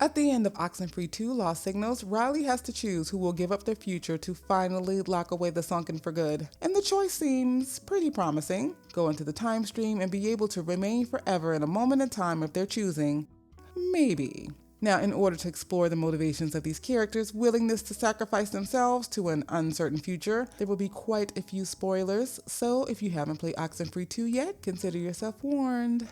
At the end of Oxenfree II Lost Signals, Riley has to choose who will give up their future to finally lock away the Sunken for good. And the choice seems pretty promising. Go into the time stream and be able to remain forever in a moment in time of their choosing. Maybe. Now, in order to explore the motivations of these characters' willingness to sacrifice themselves to an uncertain future, there will be quite a few spoilers, so if you haven't played Oxenfree II yet, consider yourself warned.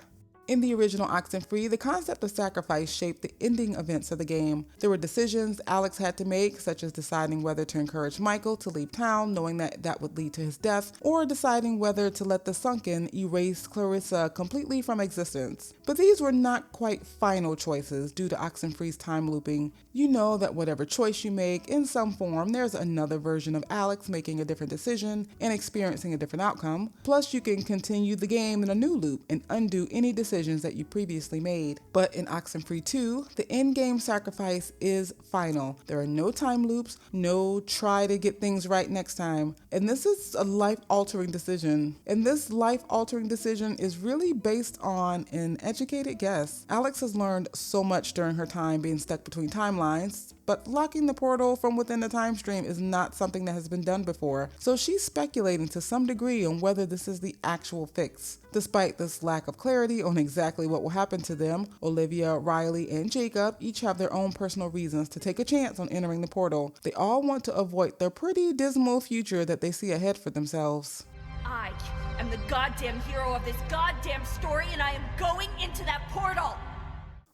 In the original Oxenfree, the concept of sacrifice shaped the ending events of the game. There were decisions Alex had to make, such as deciding whether to encourage Michael to leave town, knowing that that would lead to his death, or deciding whether to let the Sunken erase Clarissa completely from existence. But these were not quite final choices due to Oxenfree's time looping. You know that whatever choice you make, in some form, there's another version of Alex making a different decision and experiencing a different outcome. Plus, you can continue the game in a new loop and undo any decision that you previously made. But in Oxenfree 2, the in-game sacrifice is final. There are no time loops, no try to get things right next time. And this is a life-altering decision. And this life-altering decision is really based on an educated guess. Alex has learned so much during her time being stuck between timelines, but locking the portal from within the time stream is not something that has been done before. So she's speculating to some degree on whether this is the actual fix. Despite this lack of clarity on exactly what will happen to them, Olivia, Riley, and Jacob each have their own personal reasons to take a chance on entering the portal. They all want to avoid the pretty dismal future that they see ahead for themselves. I am the goddamn hero of this goddamn story, and I am going into that portal!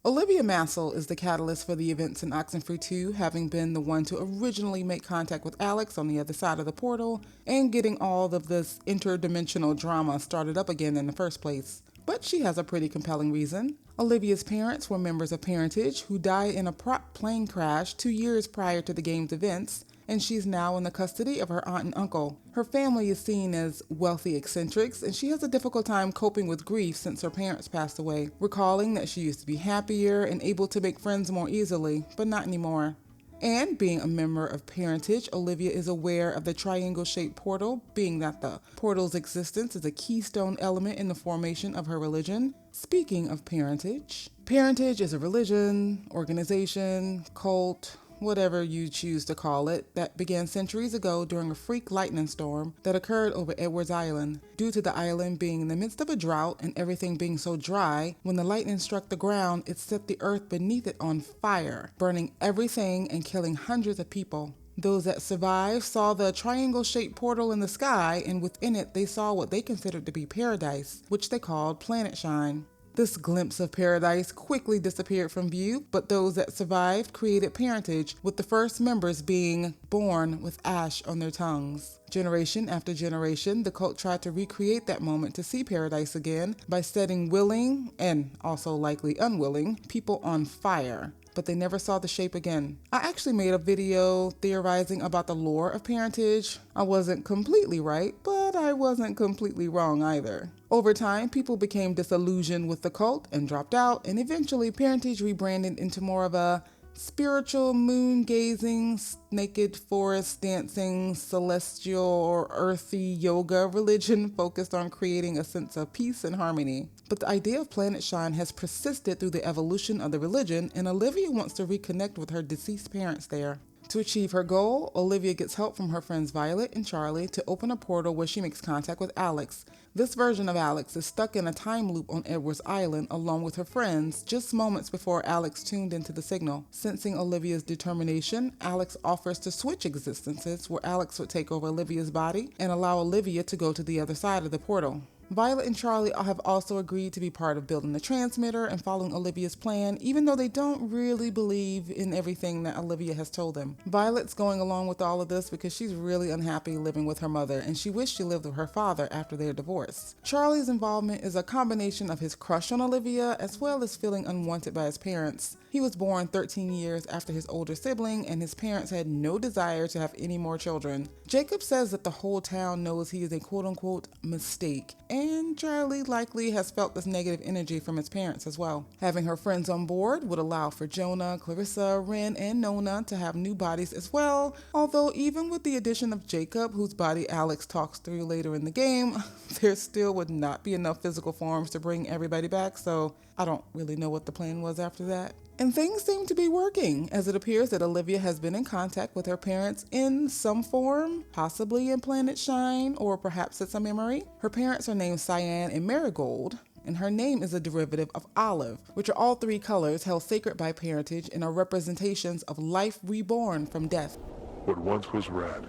Olivia Massell is the catalyst for the events in Oxenfree 2, having been the one to originally make contact with Alex on the other side of the portal and getting all of this interdimensional drama started up again in the first place. But she has a pretty compelling reason. Olivia's parents were members of Parentage who died in a prop plane crash 2 years prior to the game's events, and she's now in the custody of her aunt and uncle. Her family is seen as wealthy eccentrics, and she has a difficult time coping with grief since her parents passed away, recalling that she used to be happier and able to make friends more easily, but not anymore. And being a member of Parentage, Olivia is aware of the triangle-shaped portal, being that the portal's existence is a keystone element in the formation of her religion. Speaking of Parentage, Parentage is a religion, organization, cult, whatever you choose to call it, that began centuries ago during a freak lightning storm that occurred over Edwards Island. Due to the island being in the midst of a drought and everything being so dry, when the lightning struck the ground, it set the earth beneath it on fire, burning everything and killing hundreds of people. Those that survived saw the triangle-shaped portal in the sky, and within it they saw what they considered to be paradise, which they called Planet Shine. This glimpse of paradise quickly disappeared from view, but those that survived created Parentage, with the first members being born with ash on their tongues. Generation after generation, the cult tried to recreate that moment to see paradise again by setting willing, and also likely unwilling, people on fire. But they never saw the shape again. I actually made a video theorizing about the lore of Parentage. I wasn't completely right, but I wasn't completely wrong either. Over time, people became disillusioned with the cult and dropped out, and eventually Parentage rebranded into more of a spiritual, moon-gazing, naked forest dancing, celestial or earthy yoga religion focused on creating a sense of peace and harmony. But the idea of Planet Shine has persisted through the evolution of the religion, and Olivia wants to reconnect with her deceased parents there. To achieve her goal, Olivia gets help from her friends Violet and Charlie to open a portal where she makes contact with Alex. This version of Alex is stuck in a time loop on Edwards Island along with her friends just moments before Alex tuned into the signal. Sensing Olivia's determination, Alex offers to switch existences where Alex would take over Olivia's body and allow Olivia to go to the other side of the portal. Violet and Charlie have also agreed to be part of building the transmitter and following Olivia's plan, even though they don't really believe in everything that Olivia has told them. Violet's going along with all of this because she's really unhappy living with her mother, and she wished she lived with her father after their divorce. Charlie's involvement is a combination of his crush on Olivia as well as feeling unwanted by his parents. He was born 13 years after his older sibling, and his parents had no desire to have any more children. Jacob says that the whole town knows he is a quote-unquote mistake, and Charlie likely has felt this negative energy from his parents as well. Having her friends on board would allow for Jonah, Clarissa, Ren, and Nona to have new bodies as well, although even with the addition of Jacob, whose body Alex talks through later in the game, there still would not be enough physical forms to bring everybody back, so I don't really know what the plan was after that. And things seem to be working, as it appears that Olivia has been in contact with her parents in some form, possibly in Planet Shine, or perhaps it's a memory. Her parents are named Cyan and Marigold, and her name is a derivative of olive, which are all three colors held sacred by parentage and are representations of life reborn from death. What once was red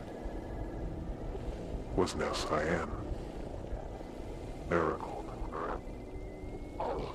was now cyan, marigold, olive.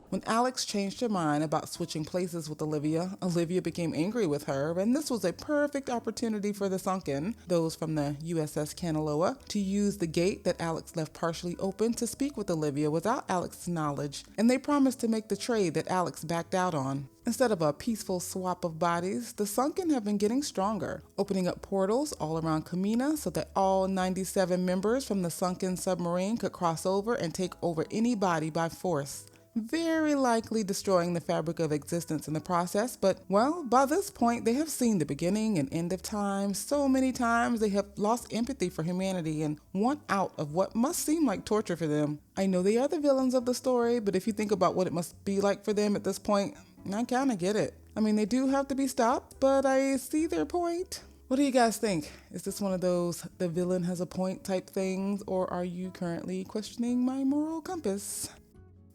When Alex changed her mind about switching places with Olivia, Olivia became angry with her, and this was a perfect opportunity for the Sunken, those from the USS Kanaloa, to use the gate that Alex left partially open to speak with Olivia without Alex's knowledge, and they promised to make the trade that Alex backed out on. Instead of a peaceful swap of bodies, the Sunken have been getting stronger, opening up portals all around Kamina so that all 97 members from the Sunken submarine could cross over and take over any body by force. Very likely destroying the fabric of existence in the process, but, well, by this point they have seen the beginning and end of time so many times they have lost empathy for humanity and want out of what must seem like torture for them. I know they are the villains of the story, but if you think about what it must be like for them at this point, I kinda get it. I mean, they do have to be stopped, but I see their point. What do you guys think? Is this one of those the villain has a point type things, or are you currently questioning my moral compass?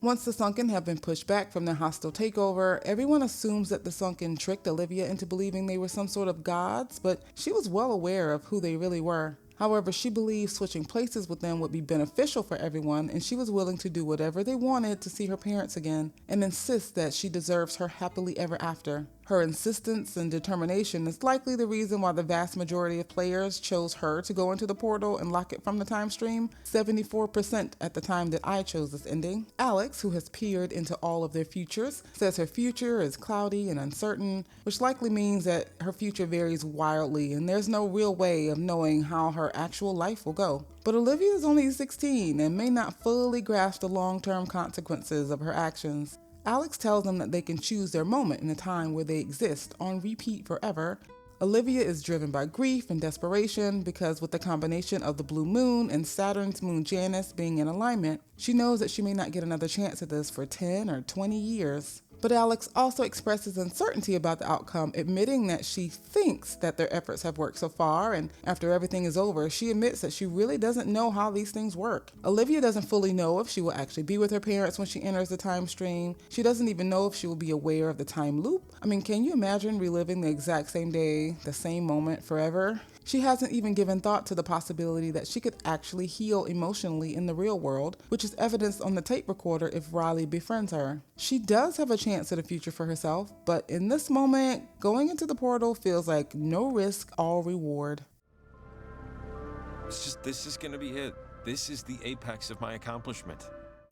Once the Sunken have been pushed back from their hostile takeover, everyone assumes that the Sunken tricked Olivia into believing they were some sort of gods, but she was well aware of who they really were. However, she believed switching places with them would be beneficial for everyone, and she was willing to do whatever they wanted to see her parents again, and insists that she deserves her happily ever after. Her insistence and determination is likely the reason why the vast majority of players chose her to go into the portal and lock it from the time stream, 74% at the time that I chose this ending. Alex, who has peered into all of their futures, says her future is cloudy and uncertain, which likely means that her future varies wildly and there's no real way of knowing how her actual life will go. But Olivia is only 16 and may not fully grasp the long-term consequences of her actions. Alex tells them that they can choose their moment in a time where they exist on repeat forever. Olivia is driven by grief and desperation because with the combination of the blue moon and Saturn's moon Janus being in alignment, she knows that she may not get another chance at this for 10 or 20 years. But Alex also expresses uncertainty about the outcome, admitting that she thinks that their efforts have worked so far, and after everything is over, she admits that she really doesn't know how these things work. Olivia doesn't fully know if she will actually be with her parents when she enters the time stream. She doesn't even know if she will be aware of the time loop. I mean, can you imagine reliving the exact same day, the same moment forever? She hasn't even given thought to the possibility that she could actually heal emotionally in the real world, which is evidenced on the tape recorder if Riley befriends her. She does have a chance at a future for herself, but in this moment, going into the portal feels like no risk, all reward. This is gonna be it. This is the apex of my accomplishment.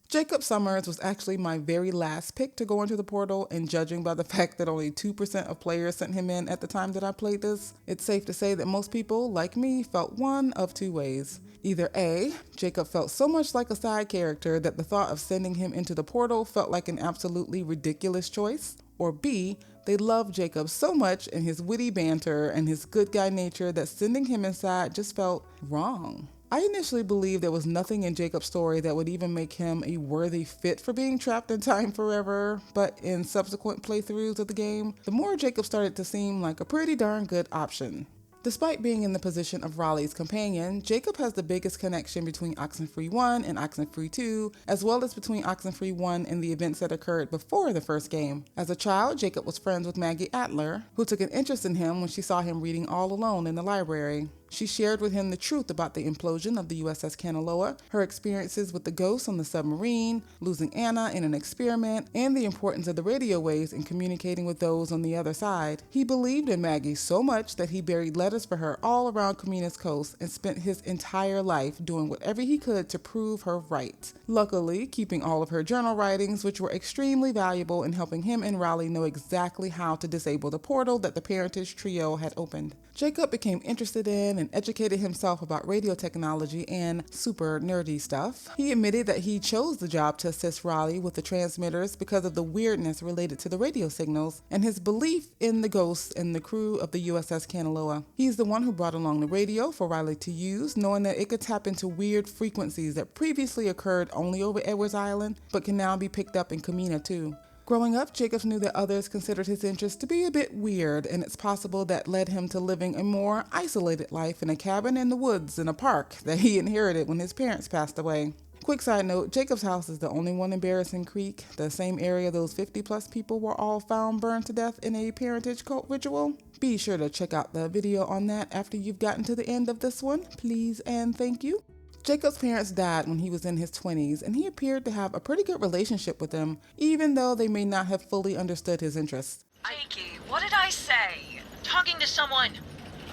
Jacob Summers was actually my very last pick to go into the portal, and judging by the fact that only 2% of players sent him in at the time that I played this, it's safe to say that most people, like me, felt one of two ways. Either A, Jacob felt so much like a side character that the thought of sending him into the portal felt like an absolutely ridiculous choice, or B, they loved Jacob so much and his witty banter and his good guy nature that sending him inside just felt wrong. I initially believed there was nothing in Jacob's story that would even make him a worthy fit for being trapped in time forever, but in subsequent playthroughs of the game, the more Jacob started to seem like a pretty darn good option. Despite being in the position of Raleigh's companion, Jacob has the biggest connection between Oxenfree I and Oxenfree II, as well as between Oxenfree I and the events that occurred before the first game. As a child, Jacob was friends with Maggie Adler, who took an interest in him when she saw him reading all alone in the library. She shared with him the truth about the implosion of the USS Kanaloa, her experiences with the ghosts on the submarine, losing Anna in an experiment, and the importance of the radio waves in communicating with those on the other side. He believed in Maggie so much that he buried letters for her all around Kamina's coast and spent his entire life doing whatever he could to prove her right. Luckily, keeping all of her journal writings, which were extremely valuable in helping him and Raleigh know exactly how to disable the portal that the parentage trio had opened. Jacob became interested in and educated himself about radio technology and super nerdy stuff. He admitted that he chose the job to assist Raleigh with the transmitters because of the weirdness related to the radio signals and his belief in the ghosts and the crew of the USS Kanaloa. He's the one who brought along the radio for Riley to use, knowing that it could tap into weird frequencies that previously occurred only over Edwards Island, but can now be picked up in Kamina too. Growing up, Jacob knew that others considered his interests to be a bit weird, and it's possible that led him to living a more isolated life in a cabin in the woods in a park that he inherited when his parents passed away. Quick side note, Jacob's house is the only one in Barrison Creek, the same area those 50-plus people were all found burned to death in a parentage cult ritual. Be sure to check out the video on that after you've gotten to the end of this one, please and thank you. Jacob's parents died when he was in his 20s, and he appeared to have a pretty good relationship with them, even though they may not have fully understood his interests. Jakey, what did I say? Talking to someone.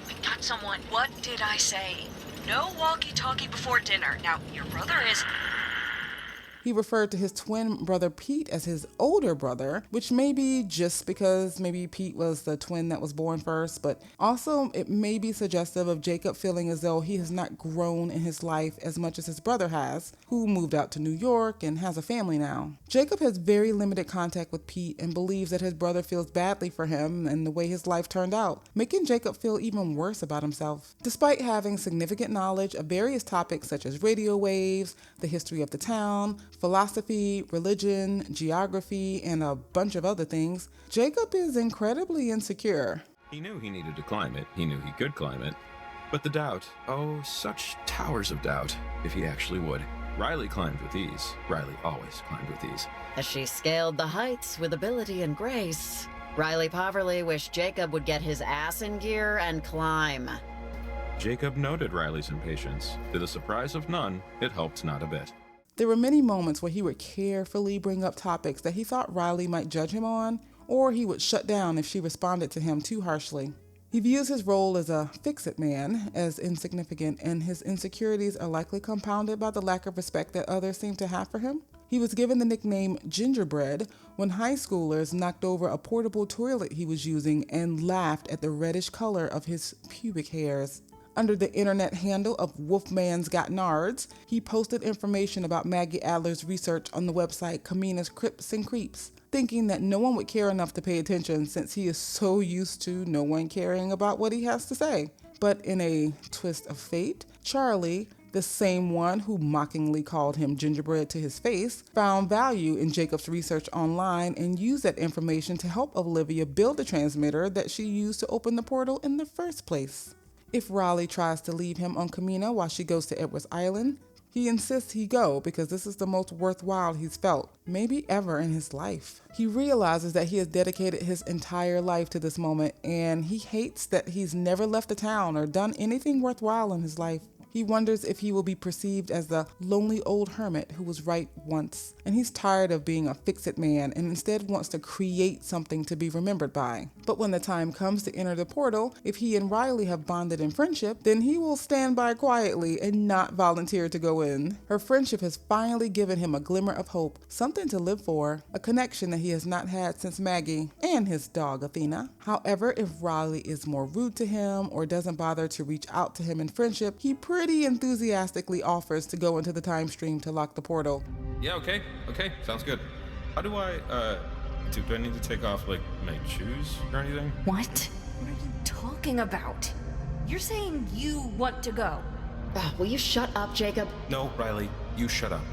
I got someone. What did I say? No walkie-talkie before dinner. Now, your brother is... He referred to his twin brother Pete as his older brother, which may be just because maybe Pete was the twin that was born first, but also it may be suggestive of Jacob feeling as though he has not grown in his life as much as his brother has, who moved out to New York and has a family now. Jacob has very limited contact with Pete and believes that his brother feels badly for him and the way his life turned out, making Jacob feel even worse about himself. Despite having significant knowledge of various topics such as radio waves, the history of the town, philosophy, religion, geography, and a bunch of other things, Jacob is incredibly insecure. He knew he needed to climb it. He knew he could climb it. But the doubt, oh, such towers of doubt, if he actually would. Riley climbed with ease. Riley always climbed with ease. As she scaled the heights with ability and grace, Riley Poverly wished Jacob would get his ass in gear and climb. Jacob noted Riley's impatience. To the surprise of none, it helped not a bit. There were many moments where he would carefully bring up topics that he thought Riley might judge him on, or he would shut down if she responded to him too harshly. He views his role as a fix-it man as insignificant, and his insecurities are likely compounded by the lack of respect that others seem to have for him. He was given the nickname Gingerbread when high schoolers knocked over a portable toilet he was using and laughed at the reddish color of his pubic hairs. Under the internet handle of Wolfman's Got Nards, he posted information about Maggie Adler's research on the website Kamina's Crypts and Creeps, thinking that no one would care enough to pay attention since he is so used to no one caring about what he has to say. But in a twist of fate, Charlie, the same one who mockingly called him gingerbread to his face, found value in Jacob's research online and used that information to help Olivia build the transmitter that she used to open the portal in the first place. If Riley tries to leave him on Kamina while she goes to Edwards Island, he insists he go because this is the most worthwhile he's felt, maybe ever in his life. He realizes that he has dedicated his entire life to this moment, and he hates that he's never left the town or done anything worthwhile in his life. He wonders if he will be perceived as the lonely old hermit who was right once, and he's tired of being a fix-it man and instead wants to create something to be remembered by. But when the time comes to enter the portal, if he and Riley have bonded in friendship, then he will stand by quietly and not volunteer to go in. Her friendship has finally given him a glimmer of hope, something to live for, a connection that he has not had since Maggie and his dog Athena. However, if Riley is more rude to him or doesn't bother to reach out to him in friendship, he pretty enthusiastically offers to go into the time stream to lock the portal. Yeah, okay, sounds good. How do I, do I need to take off, like, my shoes or anything? What? What are you talking about? You're saying you want to go. Will you shut up, Jacob? No, Riley, you shut up.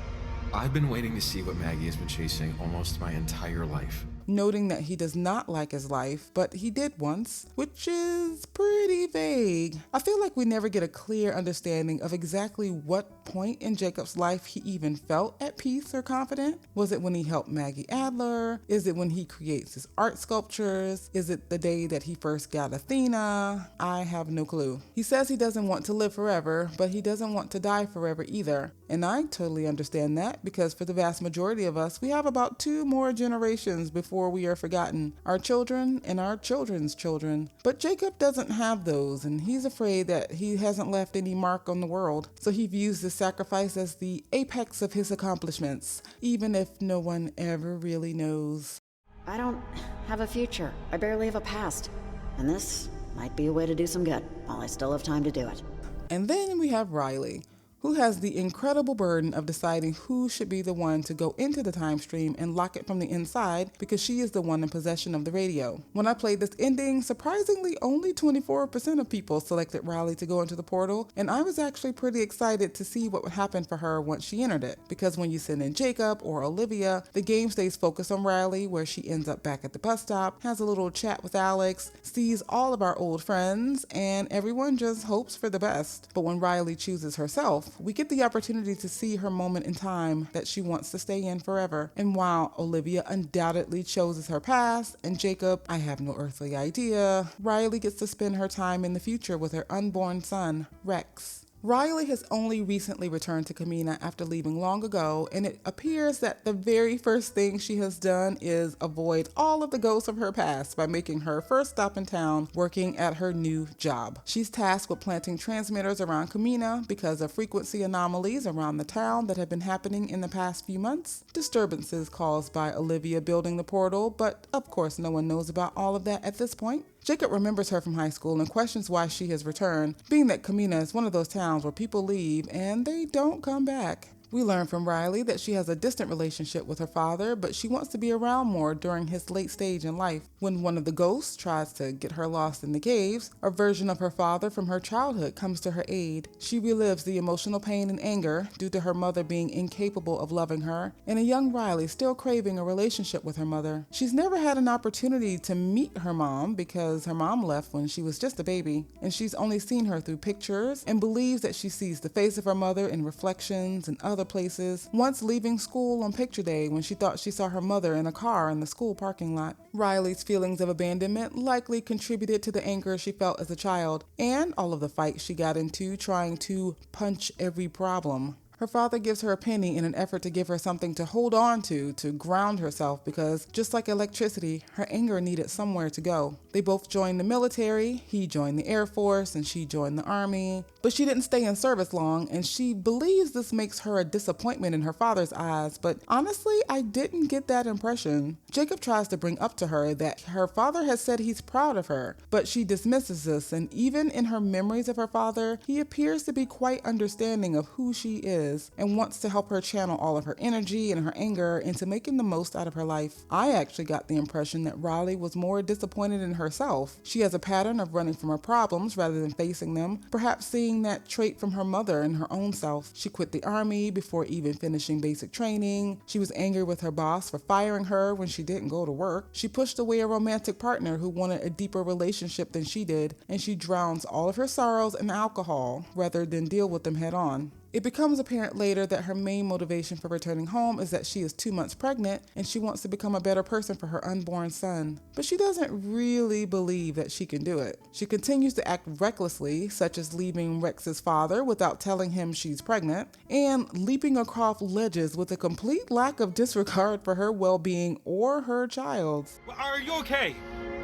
I've been waiting to see what Maggie has been chasing almost my entire life. Noting that he does not like his life, but he did once, which is pretty vague. I feel like we never get a clear understanding of exactly what point in Jacob's life he even felt at peace or confident. Was it when he helped Maggie Adler? Is it when he creates his art sculptures? Is it the day that he first got Athena? I have no clue. He says he doesn't want to live forever, but he doesn't want to die forever either. And I totally understand that, because for the vast majority of us, we have about 2 more generations before we are forgotten, our children and our children's children. But Jacob doesn't have those, and he's afraid that he hasn't left any mark on the world. So he views this sacrifice as the apex of his accomplishments, even if no one ever really knows. I don't have a future. I barely have a past. And this might be a way to do some good, while I still have time to do it. And then we have Riley, who has the incredible burden of deciding who should be the one to go into the time stream and lock it from the inside because she is the one in possession of the radio. When I played this ending, surprisingly only 24% of people selected Riley to go into the portal, and I was actually pretty excited to see what would happen for her once she entered it, because when you send in Jacob or Olivia, the game stays focused on Riley, where she ends up back at the bus stop, has a little chat with Alex, sees all of our old friends, and everyone just hopes for the best. But when Riley chooses herself, we get the opportunity to see her moment in time that she wants to stay in forever. And while Olivia undoubtedly chooses her past, and Jacob, I have no earthly idea, Riley gets to spend her time in the future with her unborn son, Rex. Riley has only recently returned to Kamina after leaving long ago, and it appears that the very first thing she has done is avoid all of the ghosts of her past by making her first stop in town working at her new job. She's tasked with planting transmitters around Kamina because of frequency anomalies around the town that have been happening in the past few months, disturbances caused by Olivia building the portal, but of course no one knows about all of that at this point. Jacob remembers her from high school and questions why she has returned, being that Kamina is one of those towns where people leave and they don't come back. We learn from Riley that she has a distant relationship with her father, but she wants to be around more during his late stage in life. When one of the ghosts tries to get her lost in the caves, a version of her father from her childhood comes to her aid. She relives the emotional pain and anger due to her mother being incapable of loving her, and a young Riley still craving a relationship with her mother. She's never had an opportunity to meet her mom because her mom left when she was just a baby, and she's only seen her through pictures and believes that she sees the face of her mother in reflections and other places, once leaving school on picture day when she thought she saw her mother in a car in the school parking lot. Riley's feelings of abandonment likely contributed to the anger she felt as a child, and all of the fights she got into trying to punch every problem. Her father gives her a penny in an effort to give her something to hold on to ground herself, because just like electricity, her anger needed somewhere to go. They both joined the military. He joined the Air Force and she joined the Army. But she didn't stay in service long, and she believes this makes her a disappointment in her father's eyes, but honestly, I didn't get that impression. Jacob tries to bring up to her that her father has said he's proud of her, but she dismisses this, and even in her memories of her father, he appears to be quite understanding of who she is and wants to help her channel all of her energy and her anger into making the most out of her life. I actually got the impression that Riley was more disappointed in herself. She has a pattern of running from her problems rather than facing them, perhaps seeing that trait from her mother and her own self. She quit the Army before even finishing basic training. She was angry with her boss for firing her when she didn't go to work. She pushed away a romantic partner who wanted a deeper relationship than she did, and she drowns all of her sorrows in alcohol rather than deal with them head on. It becomes apparent later that her main motivation for returning home is that she is 2 months pregnant and she wants to become a better person for her unborn son. But she doesn't really believe that she can do it. She continues to act recklessly, such as leaving Rex's father without telling him she's pregnant, and leaping across ledges with a complete lack of disregard for her well-being or her child's. Are you okay?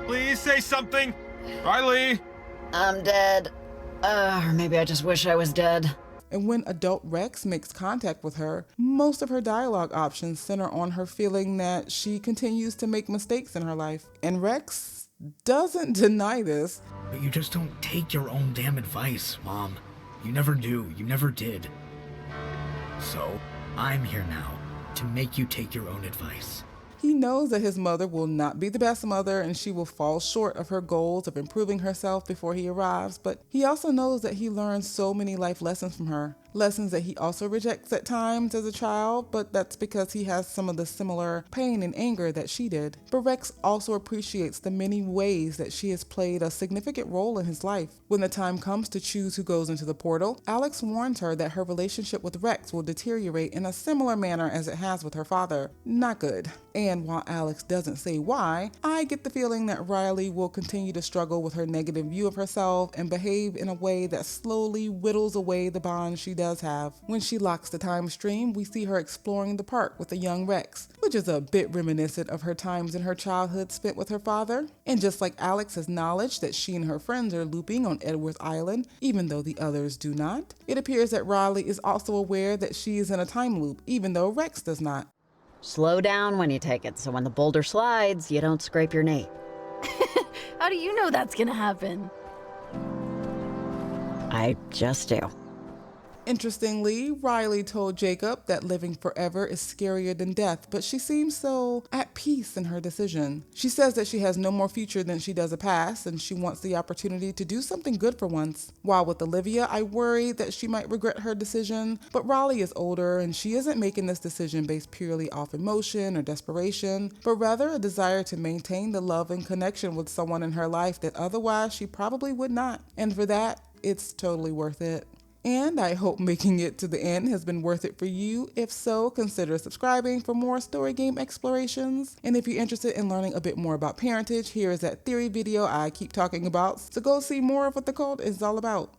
Please say something. Riley! I'm dead. Or maybe I just wish I was dead. And when adult Rex makes contact with her, most of her dialogue options center on her feeling that she continues to make mistakes in her life. And Rex doesn't deny this. But you just don't take your own damn advice, Mom. You never do. You never did. So, I'm here now to make you take your own advice. He knows that his mother will not be the best mother and she will fall short of her goals of improving herself before he arrives, but he also knows that he learned so many life lessons from her. Lessons that he also rejects at times as a child, but that's because he has some of the similar pain and anger that she did. But Rex also appreciates the many ways that she has played a significant role in his life. When the time comes to choose who goes into the portal, Alex warns her that her relationship with Rex will deteriorate in a similar manner as it has with her father. Not good. And while Alex doesn't say why, I get the feeling that Riley will continue to struggle with her negative view of herself and behave in a way that slowly whittles away the bond she does have. When she locks the time stream, we see her exploring the park with a young Rex, which is a bit reminiscent of her times in her childhood spent with her father. And just like Alex has knowledge that she and her friends are looping on Edward's Island, even though the others do not, it appears that Riley is also aware that she is in a time loop, even though Rex does not. Slow down when you take it, so when the boulder slides, you don't scrape your knee. How do you know that's gonna happen? I just do. Interestingly, Riley told Jacob that living forever is scarier than death, but she seems so at peace in her decision. She says that she has no more future than she does a past, and she wants the opportunity to do something good for once. While with Olivia, I worry that she might regret her decision, but Riley is older and she isn't making this decision based purely off emotion or desperation, but rather a desire to maintain the love and connection with someone in her life that otherwise she probably would not. And for that, it's totally worth it. And I hope making it to the end has been worth it for you. If so, consider subscribing for more story game explorations. And if you're interested in learning a bit more about parentage, here is that theory video I keep talking about. So go see more of what the cult is all about.